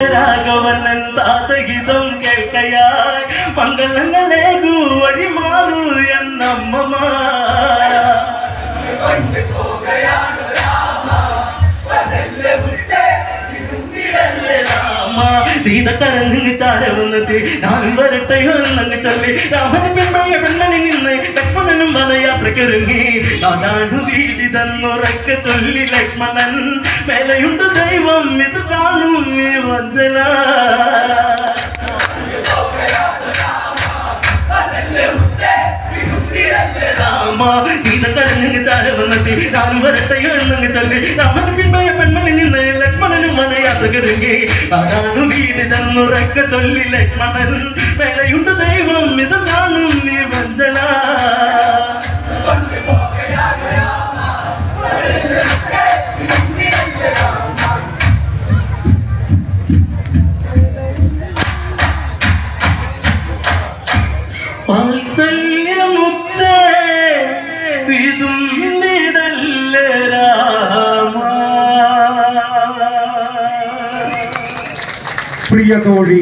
രാഘവനൻ താതഹിതം കേൾക്കയായി മംഗളങ്ങളേകു വഴിമാറൂ എന്നമ്മ സീത കരഞ്ഞു ചാരവന്നെത്തി ഞാനും വരട്ടെയോ എന്നങ്ങ് ചൊല്ലി രാമന് പെൺമയ പെണ്ണണി നിന്ന് ലക്ഷ്മണനും വനയാത്രയ്ക്കൊരുങ്ങി അതാണ് വീടിതെന്നുറക്കെ ചൊല്ലി ലക്ഷ്മണൻ മേലെയുണ്ട് ദൈവം ഇത് കാണും ഈ വഞ്ചന സീത കരഞ്ഞു ചാരവന്നെത്തി ഞാനും വരട്ടെയോ എന്നങ്ങ് ചൊല്ലി രാമന് പെൺമയ പെൺമണി നിന്ന് ലക്ഷ്മണനും വനയാത്രയ്ക്കൊരുങ്ങി അതാണ് വീടിതെന്നുറക്കെ ചൊല്ലി ലക്ഷ്മണൻ മേലെയുണ്ട് ദൈവം ഇത് കാണും നീ വഞ്ചന വാത്സല്യമുത്തേ വിതുമ്പിടല്ലേ രാമ. പ്രിയ തോഴി